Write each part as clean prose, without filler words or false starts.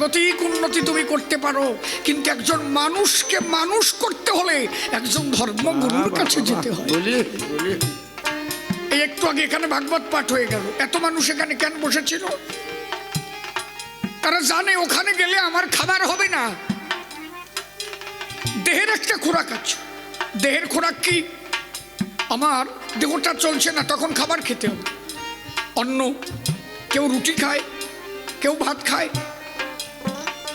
গতিক উন্নতি তুমি করতে পারো, কিন্তু একজন মানুষকে মানুষ করতে হলে একজন ধর্মগুরুর কাছে যেতে হয়। এই একটু আগে এখানে ভাগবত পাঠ হয়ে গেল, এত মানুষ এখানে কেন বসেছিল? তারা জানে ওখানে গেলে আমার খাবার হবে না। দেহের একটা খোরাক আছে, দেহের খোরাক কি? আমার দেহটা চলছে না, তখন খাবার খেতে হবে, অন্ন। কেউ রুটি খায়, কেউ ভাত খায়,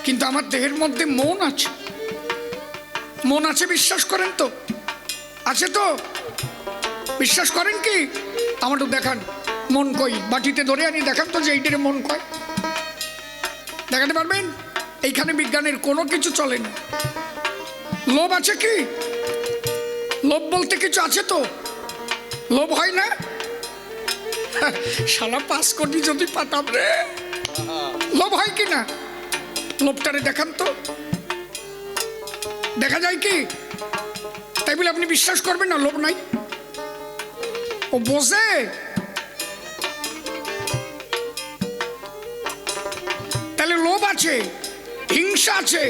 কিন্তু আমার দেহের মধ্যে মন আছে। মন আছে, বিশ্বাস করেন তো? আছে তো? বিশ্বাস করেন কি? আমার তো দেখান মন কই, বাটিতে ধরে আনি, দেখান তো যে এইটারে মন কয়। দেখাতে পারবেন? এইখানে বিজ্ঞানের কোনো কিছু চলে না। লোভ আছে কি? লোভ বলতে কিছু আছে তো? লোভ হয় না? শালা পাস করবি যদি পাতাম রে। লোভ হয় কি না? লোভটারে দেখান তো, দেখা যায় কি? তাই বলে আপনি বিশ্বাস করবেন না লোভ নাই? ও বোঝে। তাহলে লোভ আছে, হিংসা আছে,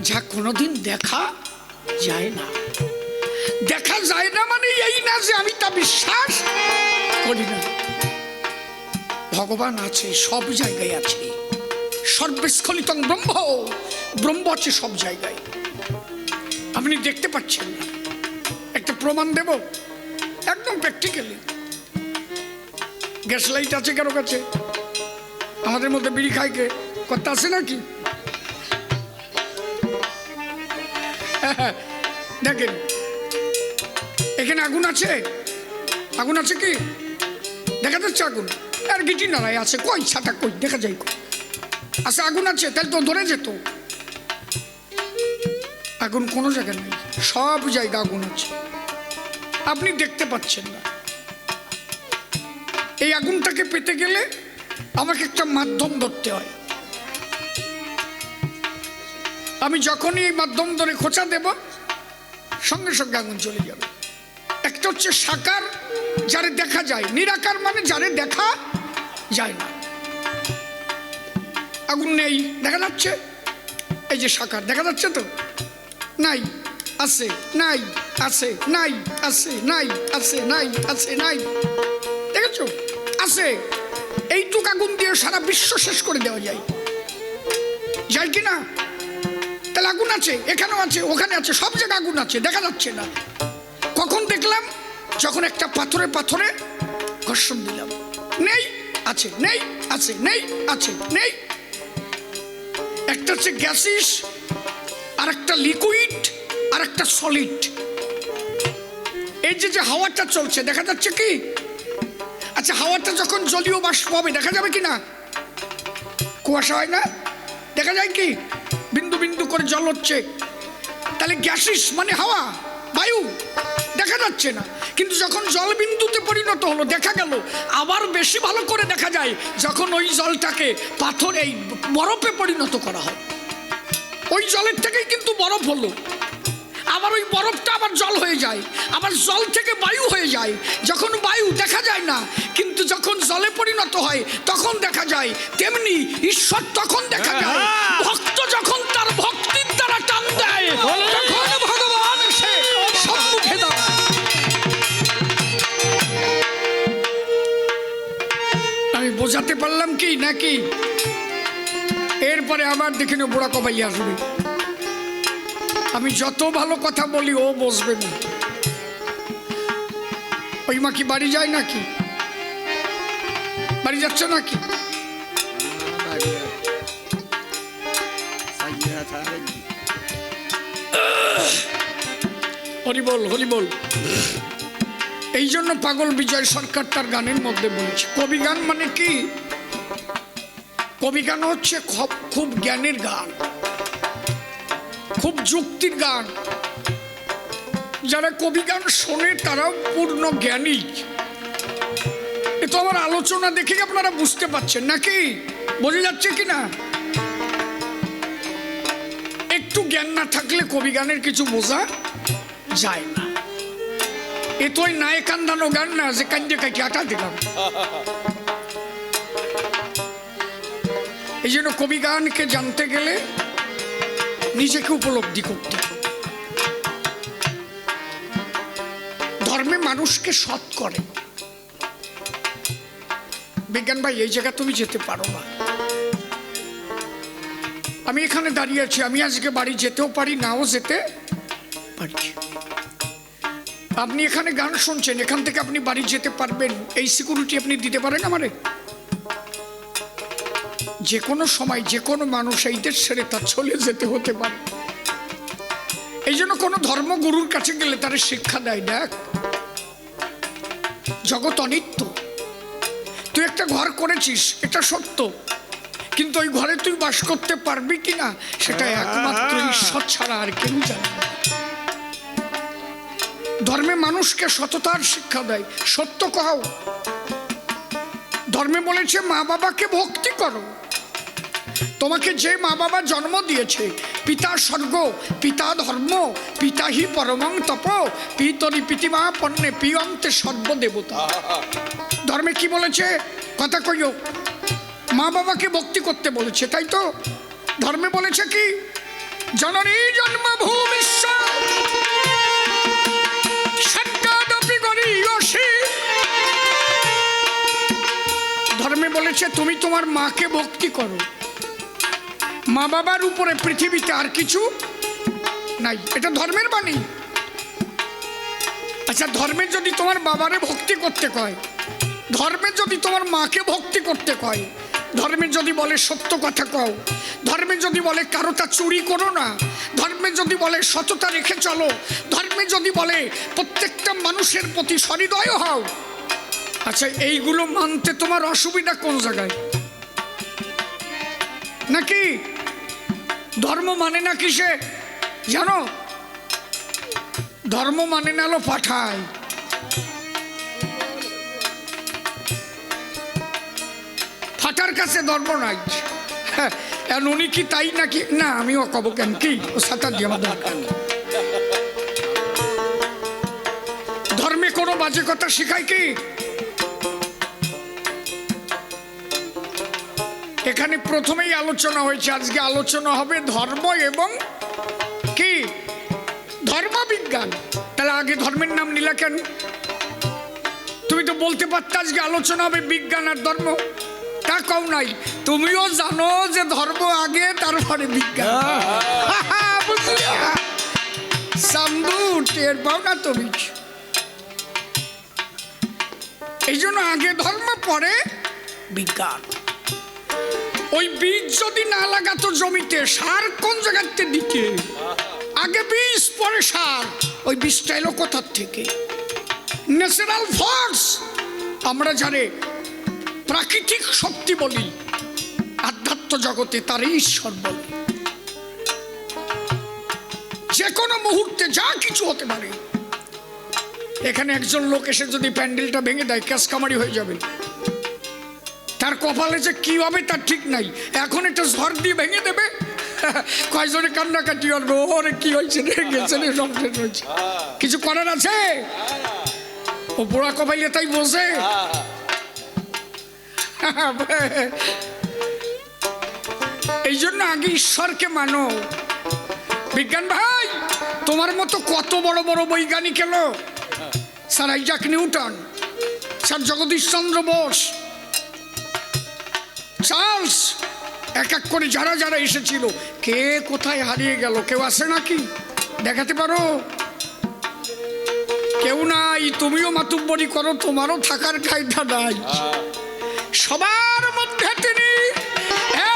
যা কোনোদিন দেখা যায় না। দেখা যায় না মানে এই না যে আমি তা বিশ্বাস করি না। ভগবান আছে, সব জায়গায় আছে। সর্বস্খলিতং ব্রহ্ম, ব্রহ্ম আছে সব জায়গায়, আপনি দেখতে পাচ্ছেন না। একটা প্রমাণ দেব, একদম প্র্যাকটিক্যালি। গ্যাস লাইট আছে কারো কাছে? আমাদের মধ্যে বিড়ি খায় কে? কথা আছে নাকি? দেখেন এখানে আগুন আছে, আগুন আছে কি? দেখা যাচ্ছে আগুন, আর গিটি নাড়াই আছে, কই ছাতা কই? দেখা যায় কই? আচ্ছা আগুন আছে, তাহলে তো ধরে যেত। আগুন কোনো জায়গায় নেই, সব জায়গা আগুন আছে, আপনি দেখতে পাচ্ছেন না। এই আগুনটাকে পেতে গেলে আমাকে একটা মাধ্যম ধরতে হয়। আমি যখনই এই মাধ্যম ধরে খোঁচা দেব, সঙ্গে সঙ্গে আগুন চলে যাবে। একটা হচ্ছে সাকার, যারে দেখা যায়, নিরাকার মানে যারে দেখা যায় না। আগুন নেই, দেখা যাচ্ছে, এই যে সাকার, দেখা যাচ্ছে তো? নাই, আছে, নাই, আছে, নাই, আছে, নাই, আছে, নাই, আছে, নাই, দেখেছো? আছে। এইটুক আগুন দিয়ে সারা বিশ্ব শেষ করে দেওয়া যায়, যায় কি না? তাহলে আগুন আছে, এখানেও আছে, ওখানে আছে, সব জায়গায় আগুন আছে, দেখা যাচ্ছে না। কখন দেখলাম? যখন একটা পাথরে পাথরে ঘর্ষণ দিলাম। নেই, আছে, নেই, আছে, নেই, আছে, নেই। একটা হচ্ছে গ্যাসিস, আর একটা লিকুইড, আর একটা সলিড। এই যে হাওয়াটা চলছে, দেখা যাচ্ছে কি? আচ্ছা হাওয়াটা যখন জলীয় বাষ্প হবে, দেখা যাবে কি না? কুয়াশা হয় না? দেখা যায় কি? বিন্দু বিন্দু করে জল হচ্ছে। তাহলে গ্যাসিস মানে হাওয়া, বায়ু, দেখা যাচ্ছে না। কিন্তু যখন জল বিন্দুতে পরিণত হলো, দেখা গেল। আবার বেশি ভালো করে দেখা যায় যখন ওই জলটাকে পাথর, এই বরফে পরিণত করা হয়। ওই জলের থেকেই কিন্তু বরফ হলো, আবার ওই বরফটা আবার জল হয়ে যায়, আবার জল থেকে বায়ু হয়ে যায়। যখন বায়ু দেখা যায় না, কিন্তু যখন জলে পরিণত হয় তখন দেখা যায়। তেমনি ঈশ্বর তখন দেখা যায়, ভক্ত যখন তার ভক্তির দ্বারা টান দেয়, তখন ভগবান এসে সম্মুখে দাঁড়ায়। আমি বোঝাতে পারলাম কি নাকি? এরপরে আবার দেখে নেব বুড়া কবাই আসবে। আমি যত ভালো কথা বলি ও বসবে না। ওই মা কি বাড়ি যায় নাকি? বাড়ি যাচ্ছে নাকি? হরি বল, হরি বল। এই জন্য পাগল বিজয় সরকার তার গানের মধ্যে বলেছে, কবি গান মানে কি? কবি গান হচ্ছে খুব জ্ঞানের গান, খুব যুক্তির গান। যারা কবি গান শোনে তারাও পূর্ণ জ্ঞানী। এ তো আমার আলোচনা দেখে আপনারা বুঝতে পারছেন নাকি? বোঝা যাচ্ছে কিনা? একটু জ্ঞান না থাকলে কবি গানের কিছু বোঝা যায় না। এ তো ওই নায়ে কান্দানো গান না যে কান্দে কাটি আটা দিলাম। এই জন্য কবিগানকে জানতে গেলে নিজেকে উপলব্ধি করতে হবে। ধর্মে মানুষকে সৎ করে। বিজ্ঞান ভাই, এই জায়গা তুমি যেতে পারো না। আমি এখানে দাঁড়িয়ে আছি, আমি আজকে বাড়ি যেতেও পারি, নাও যেতে পারি। আপনি এখানে গান শুনছেন, এখান থেকে আপনি বাড়ি যেতে পারবেন, এই সিকিউরিটি আপনি দিতে পারেন আমারে? যে কোনো সময় যে কোনো মানুষ এই দেশ ছেড়ে তার চলে যেতে হতে পারে। এই জন্য কোনো ধর্মগুরুর কাছে গেলে তার শিক্ষা দেয়, দেখ জগৎ অনিত্য। তুই একটা ঘর করেছিস, এটা সত্য, কিন্তু ওই ঘরে তুই বাস করতে পারবি কিনা সেটা একমাত্র ঈশ্বর ছাড়া আর কেউ জানে না। ধর্মে মানুষকে সততার শিক্ষা দেয়, সত্য কও। ধর্মে বলেছে মা বাবাকে ভক্তি করো। তোমাকে যে মা বাবা জন্ম দিয়েছে, পিতা স্বর্গ, পিতা ধর্ম, পিতা হি পরমং তপ, পিতরি পিতিমা পণ্যে পিয়ন্তে সর্বদেবতা। ধর্মে কি বলেছে? কথা কইও, মা বাবাকে ভক্তি করতে বলেছে, তাই তো? ধর্মে বলেছে কি? জননী জন্মভূমিস্য স্বর্গাদপি গরীয়সী। ধর্মে বলেছে তুমি তোমার মাকে ভক্তি করো। মা বাবার উপরে পৃথিবীতে আর কিছু নাই, এটা ধর্মের বাণী। আচ্ছা, ধর্মে যদি তোমার বাবারে ভক্তি করতে কয়, ধর্মে যদি তোমার মাকে ভক্তি করতে কয়, ধর্মে যদি বলে সত্য কথা কও, ধর্মে যদি বলে কারোটা চুরি করো না, ধর্মে যদি বলে সততা রেখে চলো, ধর্মে যদি বলে প্রত্যেকটা মানুষের প্রতি সহৃদয় হও, আচ্ছা এইগুলো মানতে তোমার অসুবিধা কোন জায়গায়? নাকি ধর্ম মানে না কিসে জানো? ধর্ম মানে না লো পাঠায়। ফাটার কাছে ধর্ম নাই। হ্যাঁ, উনি কি তাই নাকি? না, আমিও কব কেন, কি ও সাঁতার দিয়ে আমার দরকার। ধর্মে কোনো বাজে কথা শিখায় কি? এখানে প্রথমেই আলোচনা হয়েছে, আজকে আলোচনা হবে ধর্ম এবং কি ধর্মবিজ্ঞান। তাহলে আগে ধর্মের নাম নিলা কেন? তুমি তো বলতে পারতে আজকে আলোচনা হবে বিজ্ঞান আর ধর্ম, তা কও নাই। তুমিও জানো যে ধর্ম আগে, তারপরে বিজ্ঞান। সামদু টের পাও না তুমি? এই জন্য আগে ধর্ম পরে বিজ্ঞান। ওই বীজ যদি না লাগাতো জমিতে, সার কোন জায়গাতে দিতে? আগে বীজ পরে সার। ওই বীজটা এলো কোথার থেকে? Natural force. আমরা জানে প্রাকৃতিক শক্তি বলি, আধ্যাত্ম জগতে তার ঈশ্বর বলে। যে কোনো মুহূর্তে যা কিছু হতে পারে। এখানে একজন লোক এসে যদি প্যান্ডেলটা ভেঙে দেয়, ক্যাশ কামারি হয়ে যাবে। তার কপালে যে কি হবে তার ঠিক নাই। এখন একটা ঝড় দিয়ে ভেঙে দেবে, কয়জনে কান্নাকাটি করবে, ওরে কি হয়েছে রে, গেছে রে, সব শেষ হয়েছে। কিছু করার আছে? ও পোড়া কপাইলে তাই বসে। এই জন্য আগে ঈশ্বরকে মানো। বিজ্ঞান ভাই, তোমার মতো কত বড় বড় বৈজ্ঞানিক এলো, sir Isaac Newton, sir Jagadish Chandra Bose, Charles, এক এক করে যারা যারা এসেছিল, কে কোথায় হারিয়ে গেল? কেউ আছে নাকি? দেখাতে পারো? কেউ নাই। তুমিও মাতুব্বরি করো, তোমারও থাকার কায়দা নাই। সবার মধ্যে তিনি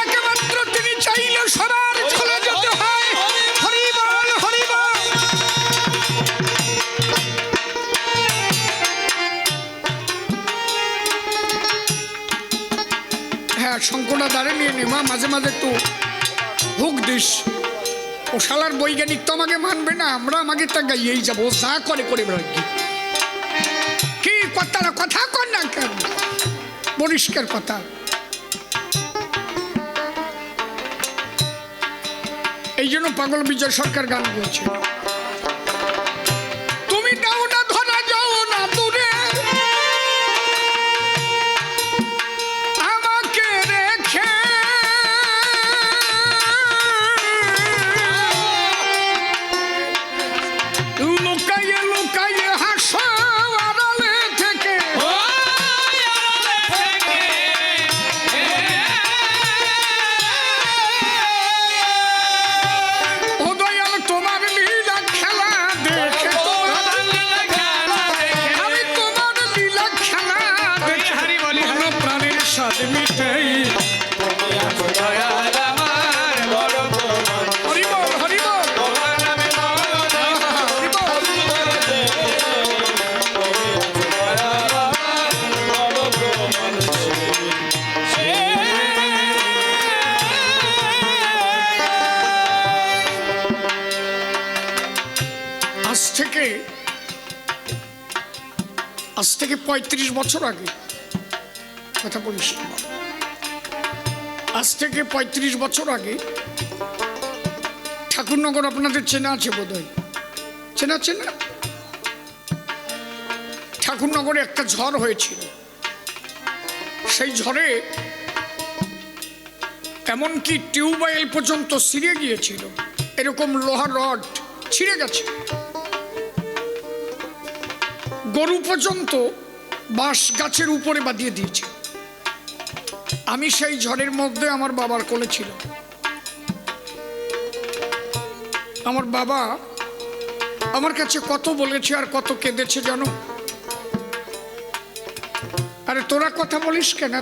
একমাত্র, তিনি চাইলে সবার চলে যেতে হয়। হরি বল, হরি বল। হ্যাঁ, শঙ্করটা দাঁড়িয়ে নিয়ে নে মা, মাঝে মাঝে একটু হুক দিস। ও শালার বৈজ্ঞানিক তো আমাকে মানবে না, আমরা আমাকে তা গাইয়েই যাবো, যা করে করে বেড়াই। কি কথাটা কথা কর না কেন? পরিষ্কার কথা। এই জন্য পাগল বিজয় সরকার গান গেয়েছে, তুমি দাও না ধরা যাও না দূরে, আমাকে রেখে আগে, আজ থেকে ৩৫ বছর আগে, কথা বলিস না বাবা, আজ থেকে ৩৫ বছর আগে ঠাকুরনগর আপনাদের চেনা আছে বোধহয়, চেনা আছে না? ঠাকুরনগরে একটা ঝড় হয়েছিল। সেই ঝড়ে এমনকি টিউবওয়েল পর্যন্ত ছিঁড়ে গিয়েছিল, এরকম লোহার রড ছিঁড়ে গেছে। গরু পর্যন্ত বাঁশ গাছের উপরে বাঁধিয়ে দিয়েছে। আমি সেই ঝড়ের মধ্যে আমার বাবার কোলে ছিল। আমার বাবা আমার কাছে কত বলেছে আর কত কেঁদেছে জানো? আরে তোরা কথা বলিস কেন?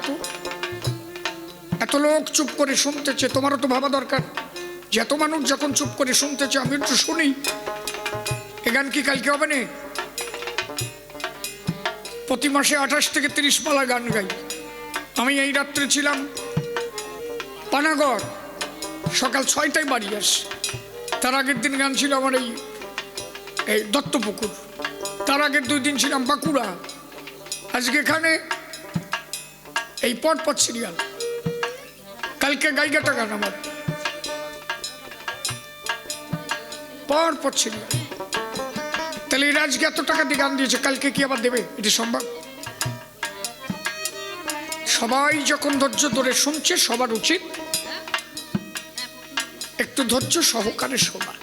এত লোক চুপ করে শুনতেছে, তোমারও তো ভাবা দরকার যে এত মানুষ যখন চুপ করে শুনতেছে আমি একটু শুনি। এ গান কি কালকে হবে না? প্রতি মাসে 28 থেকে 30 পালা গান গাই। আমি এই রাত্রে ছিলাম পানাগড়, সকাল 6টায় বাড়ি আস। তার আগের দিন গান ছিল আমার এই দত্তপুকুর, তার আগের 2 দিন ছিলাম বাঁকুড়া, আজকে এখানে এই পট সিরিয়াল, কালকে গাইগাটা গান আমার পট সিরিয়াল। তাহলে এরা আজকে এত টাকা দিয়ে গান দিয়েছে, কালকে কি আবার দেবে? এটা সম্ভব? সবাই যখন ধৈর্য ধরে শুনছে, সবার উচিত একটু ধৈর্য সহকারে শোনা।